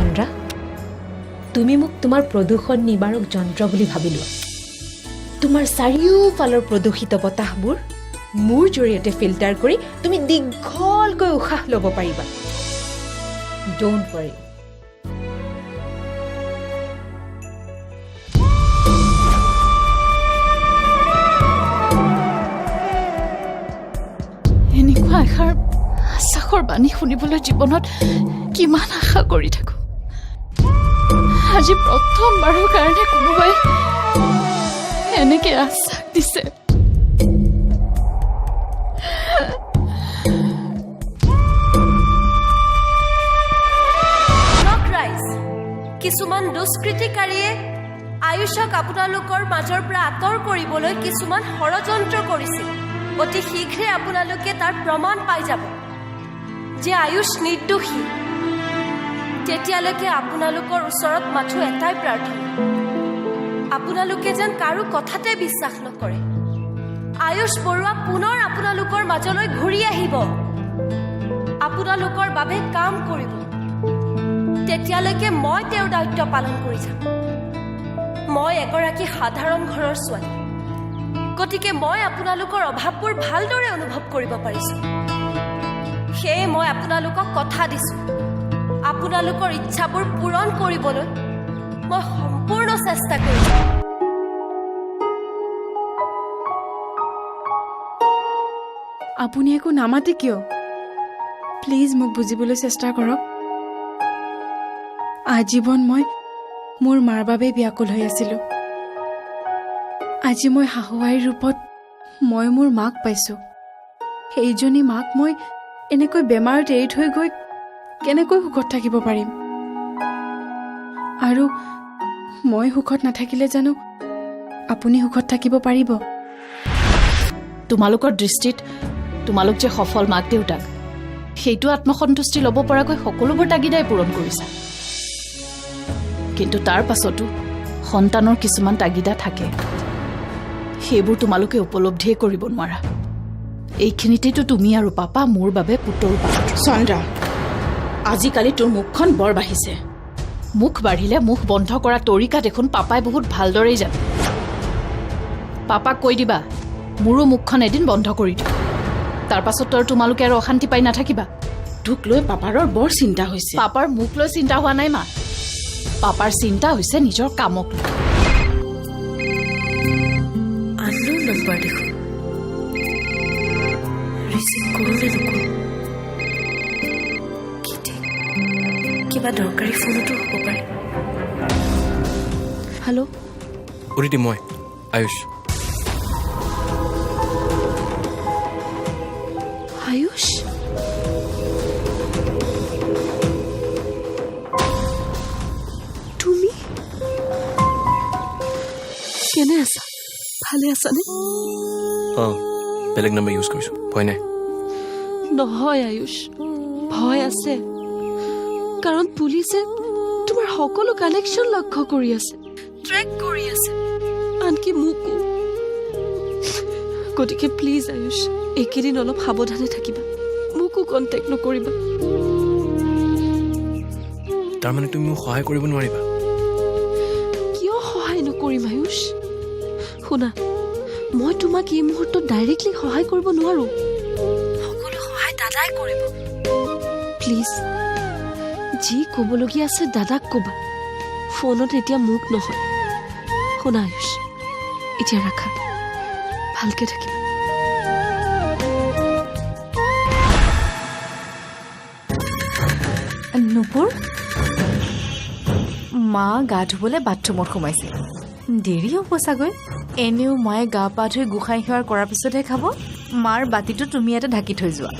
চন্দ্ৰা তুমি মোক তোমাৰ প্ৰদূষণ নিবাৰক যন্ত্ৰ বুলি ভাবি লোৱা তোমাৰ চাৰিওফালৰ প্ৰদূষিত বতাহবোৰ মোৰ জৰিয়তে ফিল্টাৰ কৰি তুমি দীঘলকৈ উশাহ ল'ব পাৰিবা ডোন্ট ৱৰি এনেকুৱা এষাৰ আশ্বাসৰ বাণী শুনিবলৈ জীৱনত কিমান আশা কৰি থাকোঁ আজি প্ৰথমবাৰৰ কাৰণে কোনোবাই এনেকে আশ্বাস দিছে কিছুমান দুষ্কৃতিকাৰীয়ে আয়ুষক আপোনালোকৰ মাজৰ পৰা আঁতৰ কৰিবলৈ কিছুমান ষড়যন্ত্ৰ কৰিছিল অতি শীঘ্ৰে আপোনালোকে তাৰ প্ৰমাণ পাই যাব যে আয়ুষ নিৰ্দোষী তেতিয়ালৈকে আপোনালোকৰ ওচৰত মাথো এটাই প্ৰাৰ্থনা আপোনালোকে যেন কাৰো কথাতে বিশ্বাস নকৰে আয়ুষ বৰুৱা পুনৰ আপোনালোকৰ মাজলৈ ঘূৰি আহিব আপোনালোকৰ বাবে কাম কৰিব তেতিয়ালৈকে মই তেওঁৰ দায়িত্ব পালন কৰি যাম মই এগৰাকী সাধাৰণ ঘৰৰ ছোৱালী গতিকে মই আপোনালোকৰ অভাৱবোৰ ভালদৰে অনুভৱ কৰিব পাৰিছোঁ সেয়ে মই আপোনালোকক কথা দিছোঁ আপোনালোকৰ ইচ্ছাবোৰ পূৰণ কৰিবলৈ মই সম্পূৰ্ণ চেষ্টা কৰিম আপুনি একো নামাতে কিয় প্লিজ মোক বুজিবলৈ চেষ্টা কৰক আজীৱন মই মোৰ মাৰ বাবে ব্যাকুল হৈ আছিলোঁ আজি মই শাহুৱাইৰ ৰূপত মই মোৰ মাক পাইছোঁ সেইজনী মাক মই এনেকৈ বেমাৰত এৰি থৈ গৈ কেনেকৈ সুখত থাকিব পাৰিম আৰু মই সুখত নাথাকিলে জানো আপুনি সুখত থাকিব পাৰিব তোমালোকৰ দৃষ্টিত তোমালোক যে সফল মাক দেউতাক সেইটো আত্মসন্তুষ্টি ল'ব পৰাকৈ সকলোবোৰ তাগিদাই পূৰণ কৰিছা কিন্তু তাৰ পাছতো সন্তানৰ কিছুমান তাগিদা থাকে সেইবোৰ তোমালোকে উপলব্ধিয়ে কৰিব নোৱাৰা এইখিনিতেতো তুমি আৰু পাপা মোৰ বাবে পুতৰ পাত্ৰ চন্দ্ৰা আজিকালি তোৰ মুখখন বৰ বাঢ়িছে মুখ বাঢ়িলে মুখ বন্ধ কৰা তৰিকা দেখোন পাপাই বহুত ভালদৰেই জানে পাপাক কৈ দিবা মোৰো মুখখন এদিন বন্ধ কৰি দিওঁ তাৰ পাছত আৰু তোমালোকে আৰু অশান্তি পাই নাথাকিবা তোক লৈ পাপাৰৰ বৰ চিন্তা হৈছে পাপাৰ মুখ লৈ চিন্তা হোৱা নাই মা পাপাৰ চিন্তা হৈছে নিজৰ কামক লৈ আননোন নম্বৰ দেখোন ৰিচিভ কৰোঁ নে নকৰোঁ কি ঠিক কিবা দৰকাৰী ফোনতো হ'ব পাৰে হেল্ল' উৰিটি মই আয়ুষ আয়ুষ তুমি কেনে আছা ভালে আছানে অঁ বেলেগ নম্বৰ ইউজ কৰিছোঁ ভয় নাই নহয় আয়ুষ ভয় আছে কাৰণ পুলিচে তোমাৰ সকলো কানেকশ্যন লক্ষ্য কৰি আছে ট্ৰেক কৰি আছে আনকি মোকো গতিকে প্লিজ আয়ুষ এইকেইদিন অলপ সাৱধানে থাকিবা মোকো কণ্টেক্ট নকৰিবা তাৰমানে তুমি মোক সহায় কৰিব নোৱাৰিবা কিয় সহায় নকৰিম আয়ুষ শুনা মই তোমাক এই মুহূৰ্তত ডাইৰেক্টলি সহায় কৰিব নোৱাৰো সকলো সহায় দাদাই কৰিব প্লিজ যি ক'বলগীয়া আছে দাদাক ক'বা ফোনত এতিয়া মোক নহয় শুনা আয়ুষ এতিয়া ৰাখা ভালকে থাকিবা নুপুৰ মা গা ধুবলৈ বাথৰুমত সোমাইছে দেৰি হ'ব চাগৈ এনেও মায়ে গা পা ধুই গোসাঁই সেৱাৰ কৰাৰ পিছতহে খাব মাৰ বাতিটো তুমি ইয়াতে ঢাকি থৈ যোৱা